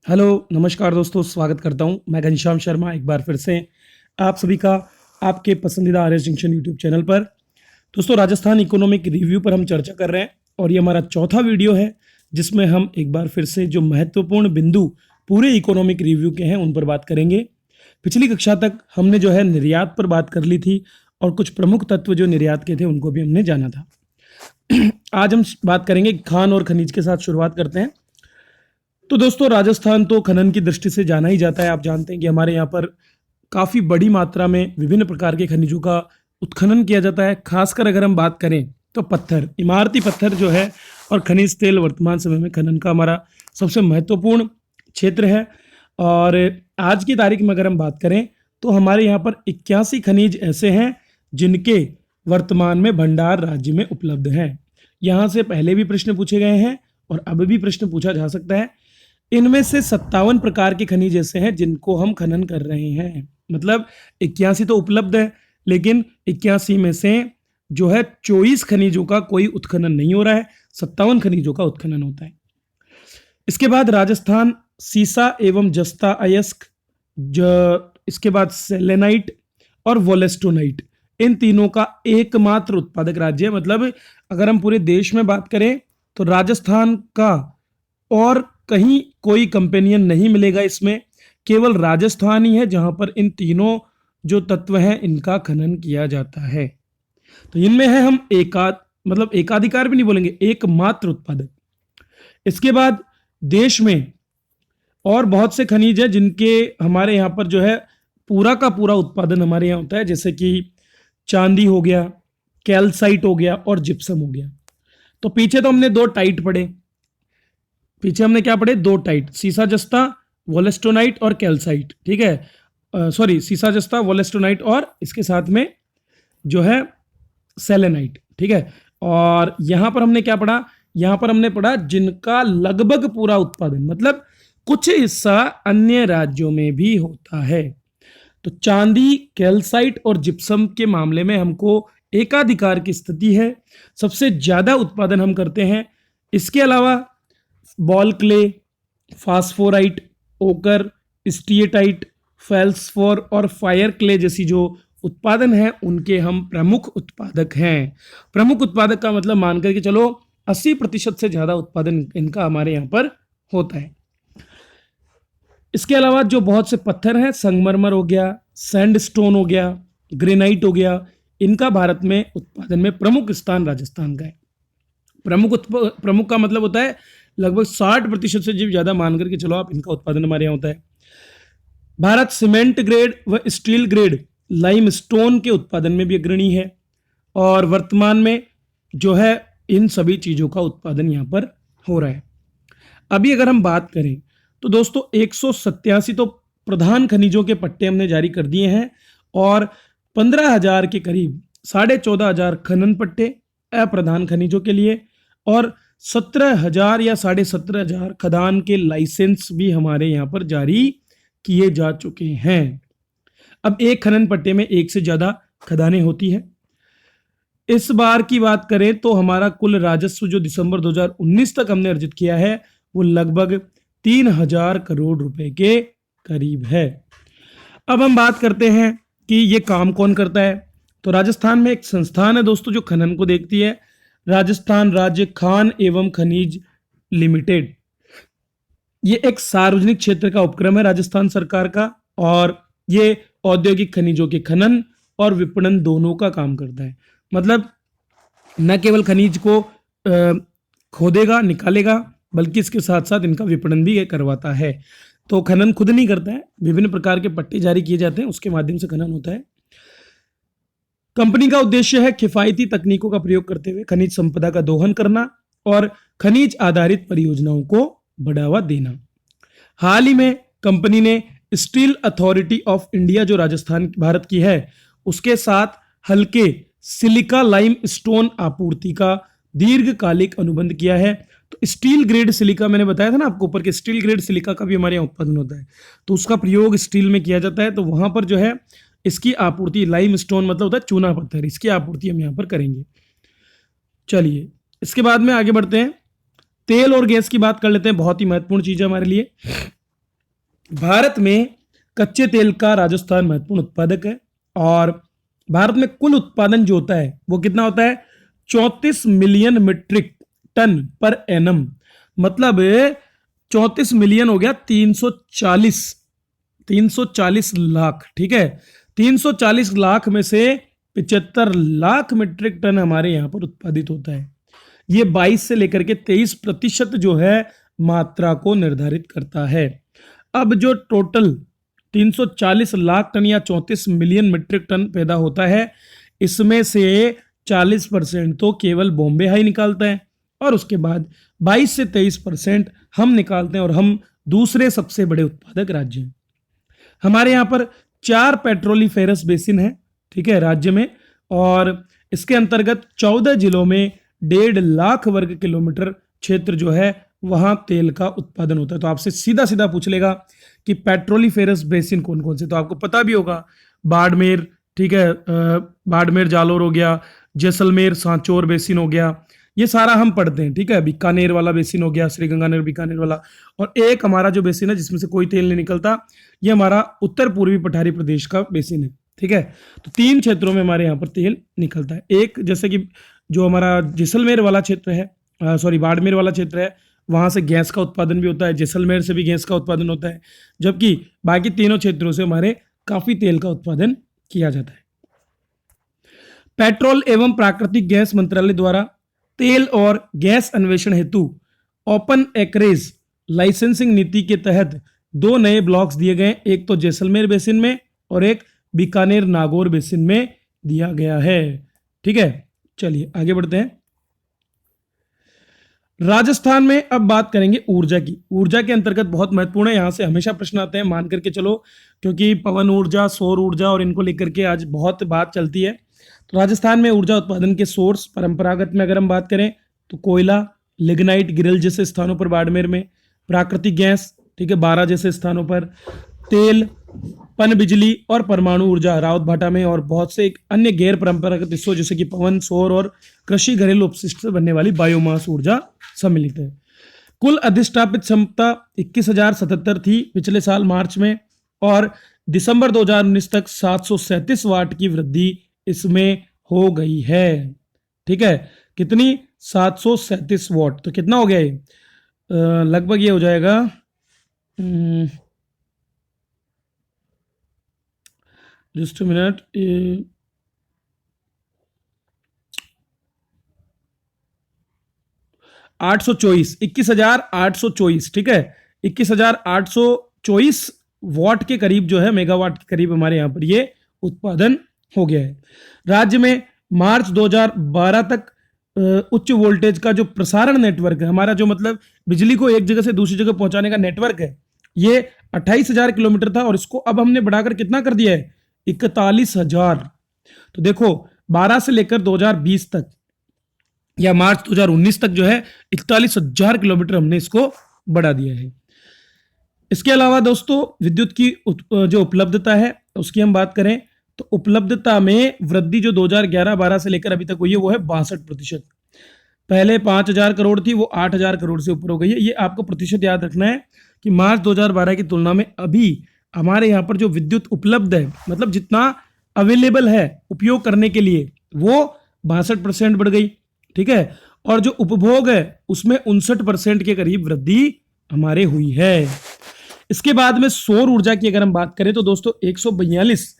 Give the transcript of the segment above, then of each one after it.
Hello नमस्कार दोस्तों, स्वागत करता हूं मैं घनश्याम शर्मा एक बार फिर से आप सभी का आपके पसंदीदा R S junction YouTube channel पर। दोस्तों, राजस्थान इकोनॉमिक रिव्यू पर हम चर्चा कर रहे हैं और ये हमारा चौथा वीडियो है जिसमें हम एक बार फिर से जो महत्वपूर्ण बिंदु पूरे इकोनॉमिक रिव्यू के हैं उन पर बात करेंगे। पिछली कक्षा तक हमने जो है निर्यात पर बात कर ली थी और कुछ प्रमुख तत्व जो निर्यात के थे उनको भी हमने जाना था। आज हम बात करेंगे खान और खनिज के साथ शुरुआत करते हैं। तो दोस्तों, राजस्थान तो खनन की दृष्टि से जाना ही जाता है। आप जानते हैं कि हमारे यहाँ पर काफ़ी बड़ी मात्रा में विभिन्न प्रकार के खनिजों का उत्खनन किया जाता है। खासकर अगर हम बात करें तो पत्थर, इमारती पत्थर जो है और खनिज तेल वर्तमान समय में खनन का हमारा सबसे महत्वपूर्ण क्षेत्र है। और आज की तारीख में अगर हम बात करें तो हमारे यहाँ पर 81 खनिज ऐसे हैं जिनके वर्तमान में भंडार राज्य में उपलब्ध हैं। यहाँ से पहले भी प्रश्न पूछे गए हैं और अब भी प्रश्न पूछा जा सकता है। इनमें से 57 प्रकार के खनिज ऐसे हैं जिनको हम खनन कर रहे हैं। मतलब 81 तो उपलब्ध है, लेकिन 81 में से जो है 24 खनिजों का कोई उत्खनन नहीं हो रहा है, 57 खनिजों का उत्खनन होता है। इसके बाद राजस्थान सीसा एवं जस्ता अयस्क, इसके बाद सेलेनाइट और वोलेस्टोनाइट, इन तीनों का एकमात्र उत्पादक राज्य है। मतलब अगर हम पूरे देश में बात करें तो राजस्थान का और कहीं कोई कंपेनियन नहीं मिलेगा। इसमें केवल राजस्थान ही है जहां पर इन तीनों जो तत्व हैं इनका खनन किया जाता है। तो इनमें है हम एकाधिकार भी नहीं बोलेंगे, एकमात्र उत्पादक। इसके बाद देश में और बहुत से खनिज है जिनके हमारे यहाँ पर जो है पूरा का पूरा उत्पादन हमारे यहाँ होता है, जैसे कि चांदी हो गया, कैल्साइट हो गया और जिप्सम हो गया। तो पीछे तो हमने दो टाइट पढ़े, पीछे हमने क्या पढ़े? दो टाइट, सीसा जस्ता वोलेस्टोनाइट और कैल्साइट। ठीक है, सॉरी, सीसा जस्ता वोलेस्टोनाइट और इसके साथ में जो है सेलेनाइट। ठीक है, और यहां पर हमने क्या पढ़ा? यहां पर हमने पढ़ा जिनका लगभग पूरा उत्पादन, मतलब कुछ हिस्सा अन्य राज्यों में भी होता है। तो चांदी, कैल्साइट और जिप्सम के मामले में हमको एकाधिकार की स्थिति है, सबसे ज्यादा उत्पादन हम करते हैं। इसके अलावा बॉल क्ले, फास्फोराइट, ओकर, स्टीएटाइट, फेल्सफोर और फायर क्ले जैसी जो उत्पादन है उनके हम प्रमुख उत्पादक हैं। प्रमुख उत्पादक का मतलब मान करके चलो 80% से ज्यादा उत्पादन इनका हमारे यहाँ पर होता है। इसके अलावा जो बहुत से पत्थर हैं, संगमरमर हो गया, सैंडस्टोन हो गया, ग्रेनाइट हो गया, इनका भारत में उत्पादन में प्रमुख स्थान राजस्थान का है। प्रमुख का मतलब होता है लगभग 60% से भी ज्यादा मान करके चलो आप, इनका उत्पादन हमारे यहाँ होता है। भारत सीमेंट ग्रेड व स्टील ग्रेड लाइमस्टोन के उत्पादन में भी अग्रणी है और वर्तमान में जो है इन सभी चीजों का उत्पादन यहाँ पर हो रहा है। अभी अगर हम बात करें तो दोस्तों 187 तो प्रधान खनिजों के पट्टे हमने जारी कर दिए हैं और 15,000 के करीब 14,500 खनन पट्टे अप्रधान खनिजों के लिए और 17,000 या 17,500 खदान के लाइसेंस भी हमारे यहाँ पर जारी किए जा चुके हैं। अब एक खनन पट्टे में एक से ज्यादा खदानें होती हैं। इस बार की बात करें तो हमारा कुल राजस्व जो दिसंबर 2019 तक हमने अर्जित किया है वो लगभग 3,000 करोड़ रुपए के करीब है। अब हम बात करते हैं कि ये काम कौन करता है। तो राजस्थान में एक संस्थान है दोस्तों जो खनन को देखती है, राजस्थान राज्य खान एवं खनिज लिमिटेड। ये एक सार्वजनिक क्षेत्र का उपक्रम है राजस्थान सरकार का और ये औद्योगिक खनिजों के खनन और विपणन दोनों का काम करता है। मतलब न केवल खनिज को खोदेगा, निकालेगा, बल्कि इसके साथ साथ इनका विपणन भी करवाता है। तो खनन खुद नहीं करता है, विभिन्न प्रकार के पट्टे जारी किए जाते हैं, उसके माध्यम से खनन होता है। कंपनी का उद्देश्य है किफायती तकनीकों का प्रयोग करते हुए खनिज संपदा का दोहन करना और खनिज आधारित परियोजनाओं को बढ़ावा देना। हाल ही में कंपनी ने स्टील अथॉरिटी ऑफ इंडिया जो राजस्थान भारत की है उसके साथ हल्के सिलिका लाइम स्टोन आपूर्ति का दीर्घकालिक अनुबंध किया है। तो स्टील ग्रेड सिलिका, मैंने बताया था ना आपको ऊपर के, स्टील ग्रेड सिलिका का भी हमारे यहाँ उत्पादन होता है, तो उसका प्रयोग स्टील में किया जाता है। तो वहां पर जो है इसकी आपूर्ति, लाइम स्टोन मतलब होता है चूना पत्थर, इसकी आपूर्ति हम यहाँ पर करेंगे। चलिए इसके बाद में आगे बढ़ते हैं। तेल और गैस की बात कर लेते हैं, बहुत ही महत्वपूर्ण चीज है हमारे लिए। भारत में कच्चे तेल का राजस्थान महत्वपूर्ण उत्पादक है और भारत में कुल उत्पादन जो होता है वो कितना होता है, 34 million metric ton per annum. मतलब 34 मिलियन हो गया 340 लाख। ठीक है, 340 लाख में से 75 लाख मीट्रिक टन हमारे यहां पर उत्पादित होता है। ये 22 से लेकर के 23% जो है मात्रा को निर्धारित करता है। अब जो टोटल 340 लाख टन या 34 मिलियन मीट्रिक टन पैदा होता है, इसमें से 40% तो केवल बॉम्बे हाई निकालता है और उसके बाद 22 से 23% हम निकालते हैं और हम दूसरे सबसे बड़े उत्पादक राज्य हैं। हमारे यहाँ पर 4 पेट्रोलिफेरस बेसिन है, ठीक है, राज्य में, और इसके अंतर्गत 14 जिलों में 1.5 लाख वर्ग किलोमीटर क्षेत्र जो है वहां तेल का उत्पादन होता है। तो आपसे सीधा सीधा पूछ लेगा कि पेट्रोलिफेरस बेसिन कौन कौन से, तो आपको पता भी होगा, बाड़मेर, ठीक है, बाड़मेर जालोर हो गया, जैसलमेर सांचौर बेसिन हो गया, ये सारा हम पढ़ते हैं। ठीक है, बीकानेर वाला बेसिन हो गया, श्रीगंगानगर बीकानेर वाला, और एक हमारा जो बेसिन है जिसमें से कोई तेल नहीं निकलता, ये हमारा उत्तर पूर्वी पठारी प्रदेश का बेसिन है। ठीक है, तो 3 क्षेत्रों में हमारे यहाँ पर तेल निकलता है। एक जैसे कि जो हमारा जैसलमेर वाला क्षेत्र है, सॉरी बाड़मेर वाला क्षेत्र है, वहां से गैस का उत्पादन भी होता है, जैसलमेर से भी गैस का उत्पादन होता है, जबकि बाकी तीनों क्षेत्रों से हमारे काफी तेल का उत्पादन किया जाता है। पेट्रोल एवं प्राकृतिक गैस मंत्रालय द्वारा तेल और गैस अन्वेषण हेतु ओपन एकरेज लाइसेंसिंग नीति के तहत 2 नए ब्लॉक्स दिए गए, एक तो जैसलमेर बेसिन में और एक बीकानेर नागौर बेसिन में दिया गया है। ठीक है, चलिए आगे बढ़ते हैं। राजस्थान में अब बात करेंगे ऊर्जा की। ऊर्जा के अंतर्गत बहुत महत्वपूर्ण है, यहां से हमेशा प्रश्न आते हैं, मान करके चलो, क्योंकि पवन ऊर्जा, सौर ऊर्जा और इनको लेकर के आज बहुत बात चलती है। तो राजस्थान में ऊर्जा उत्पादन के सोर्स परंपरागत में अगर हम बात करें तो कोयला, लिग्नाइट, गिरिल जैसे स्थानों पर बाड़मेर में, प्राकृतिक गैस, ठीक है, 12 जैसे स्थानों पर, तेल, पन बिजली और परमाणु ऊर्जा रावतभाटा में, और बहुत से एक अन्य गैर परंपरागत हिस्सों जैसे कि पवन, सौर और कृषि घरेलू अपशिष्ट से बनने वाली बायोमास ऊर्जा सम्मिलित है। कुल अधिष्ठापित क्षमता 21,077 थी पिछले साल मार्च में, और दिसंबर 2019 तक 737 वाट की वृद्धि इसमें हो गई है। ठीक है, कितनी? 737 वाट। तो कितना हो गया ये? लगभग ये हो जाएगा जस्ट मिनट, 824, 21,824, ठीक है, 21,824 वाट के करीब जो है, मेगावाट के करीब हमारे यहां पर ये उत्पादन हो गया है। राज्य में मार्च 2012 तक उच्च वोल्टेज का जो प्रसारण नेटवर्क है हमारा, जो मतलब बिजली को एक जगह से दूसरी जगह पहुंचाने का नेटवर्क है, ये 28,000 किलोमीटर था, और इसको अब हमने बढ़ाकर कितना कर दिया है? 41,000। तो देखो 12 से लेकर 2020 तक या मार्च 2019 तक जो है 41,000 किलोमीटर हमने इसको बढ़ा दिया है। इसके अलावा दोस्तों विद्युत की जो उपलब्धता है उसकी हम बात करें तो उपलब्धता में वृद्धि जो 2011-12 से लेकर अभी तक हुई है वो है 62%। पहले 5,000 करोड़ थी, वो 8,000 करोड़ से ऊपर हो गई है। ये आपको प्रतिशत याद रखना है कि मार्च 2012 की तुलना में अभी हमारे यहाँ पर जो विद्युत उपलब्ध है, मतलब जितना अवेलेबल है उपयोग करने के लिए, वो 62% बढ़ गई। ठीक है, और जो उपभोग है उसमें 59% के करीब वृद्धि हमारे हुई है। इसके बाद में सौर ऊर्जा की अगर हम बात करें तो दोस्तों 142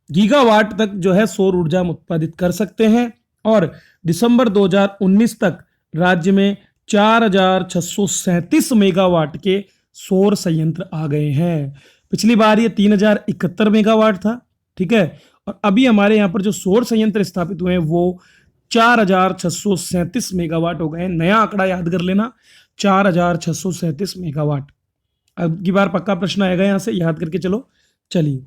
गीगावाट तक जो है सौर ऊर्जा हम उत्पादित कर सकते हैं, और दिसंबर 2019 तक राज्य में 4,637 मेगावाट के सौर संयंत्र आ गए हैं। पिछली बार ये 3,071 मेगावाट था। ठीक है, और अभी हमारे यहाँ पर जो सौर संयंत्र स्थापित हुए हैं वो 4,637 मेगावाट हो गए हैं। नया आंकड़ा याद कर लेना, 4,637 मेगावाट। अब की बार पक्का प्रश्न आएगा, यहां से याद करके चलो। चलिए,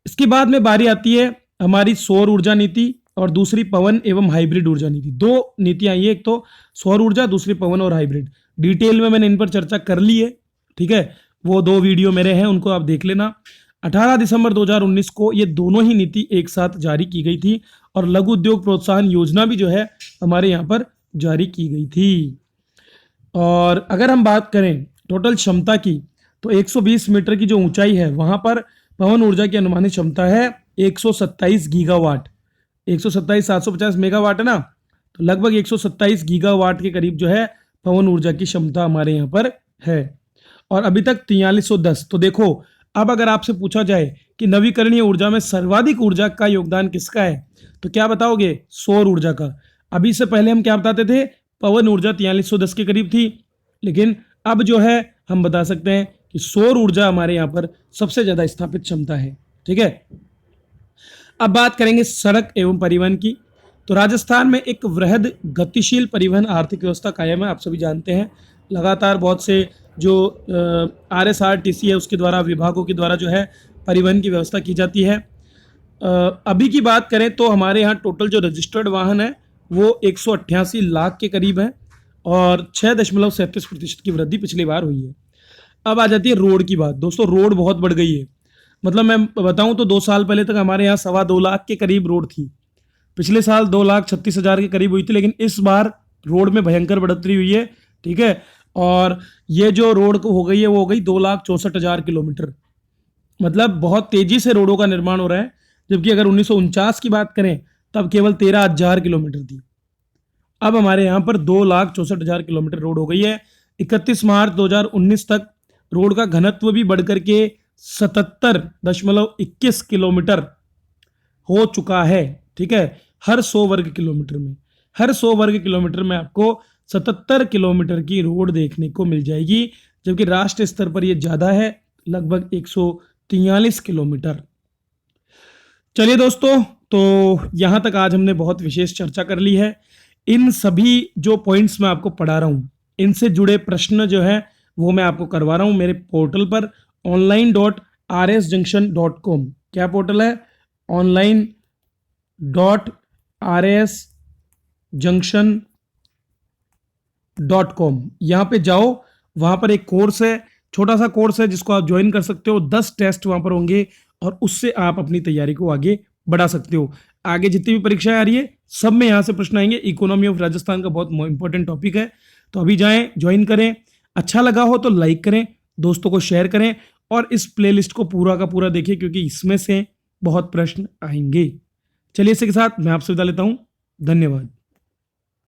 इसके बाद में बारी आती है हमारी सौर ऊर्जा नीति और दूसरी पवन एवं हाइब्रिड ऊर्जा नीति। 2 नीतियां आई है, एक तो सौर ऊर्जा, दूसरी पवन और हाइब्रिड। डिटेल में मैंने इन पर चर्चा कर ली है। ठीक है, वो 2 वीडियो मेरे हैं, उनको आप देख लेना। 18 दिसंबर 2019 को ये दोनों ही नीति एक साथ जारी की गई थी, और लघु उद्योग प्रोत्साहन योजना भी जो है हमारे यहाँ पर जारी की गई थी। और अगर हम बात करें टोटल क्षमता की तो 120 मीटर की जो ऊंचाई है वहां पर पवन ऊर्जा की अनुमानित क्षमता है 127 गीगावाट। 127,750 मेगावाट है ना, तो लगभग 127 गीगावाट के करीब जो है पवन ऊर्जा की क्षमता हमारे यहाँ पर है। और अभी तक 4310। तो देखो, अब अगर आपसे पूछा जाए कि नवीकरणीय ऊर्जा में सर्वाधिक ऊर्जा का योगदान किसका है, तो क्या बताओगे? सौर ऊर्जा का। अभी से पहले हम क्या बताते थे? पवन ऊर्जा 4310 के करीब थी, लेकिन अब जो है हम बता सकते हैं कि सौर ऊर्जा हमारे यहाँ पर सबसे ज्यादा स्थापित क्षमता है। ठीक है, अब बात करेंगे सड़क एवं परिवहन की। तो राजस्थान में एक वृहद गतिशील परिवहन आर्थिक व्यवस्था कायम है, आप सभी जानते हैं। लगातार बहुत से जो RSRTC है उसके द्वारा, विभागों के द्वारा जो है परिवहन की व्यवस्था की जाती है। अभी की बात करें तो हमारे यहाँ टोटल जो रजिस्टर्ड वाहन है वो 188 लाख के करीब है और 6.37% की वृद्धि पिछली बार हुई है। अब आ जाती है रोड की बात। दोस्तों, रोड बहुत बढ़ गई है। मतलब मैं बताऊं तो 2 साल पहले तक हमारे यहाँ 2.25 लाख के करीब रोड थी। पिछले साल 2,36,000 के करीब हुई थी, लेकिन इस बार रोड में भयंकर बढ़ोतरी हुई है। ठीक है, और ये जो रोड हो गई है वो हो गई 2,64,000 किलोमीटर। मतलब बहुत तेजी से रोडों का निर्माण हो रहा है, जबकि अगर 1949 की बात करें तब केवल 13,000 किलोमीटर थी। अब हमारे यहाँ पर 2,64,000 किलोमीटर रोड हो गई है। 31 मार्च 2019 तक रोड का घनत्व भी बढ़कर के 77.21 किलोमीटर हो चुका है। ठीक है, हर 100 वर्ग किलोमीटर में, हर 100 वर्ग किलोमीटर में आपको 77 किलोमीटर की रोड देखने को मिल जाएगी, जबकि राष्ट्रीय स्तर पर यह ज्यादा है, लगभग 143 किलोमीटर। चलिए दोस्तों, तो यहां तक आज हमने बहुत विशेष चर्चा कर ली है। इन सभी जो पॉइंट्स मैं आपको पढ़ा रहा हूं, इनसे जुड़े प्रश्न जो है वो मैं आपको करवा रहा हूं मेरे पोर्टल पर online.rsjunction.com। क्या पोर्टल है? online.rsjunction.com। यहां पे जाओ, वहां पर एक कोर्स है, छोटा सा कोर्स है जिसको आप ज्वाइन कर सकते हो। 10 टेस्ट वहां पर होंगे और उससे आप अपनी तैयारी को आगे बढ़ा सकते हो। आगे जितनी भी परीक्षाएं आ रही है सब में यहां से प्रश्न आएंगे। इकोनॉमी ऑफ राजस्थान का बहुत इंपॉर्टेंट टॉपिक है, तो अभी जाएं, ज्वाइन करें। अच्छा लगा हो तो लाइक करें, दोस्तों को शेयर करें और इस प्लेलिस्ट को पूरा का पूरा देखें, क्योंकि इसमें से बहुत प्रश्न आएंगे। चलिए, इसी के साथ मैं आपसे विदा लेता हूं। धन्यवाद।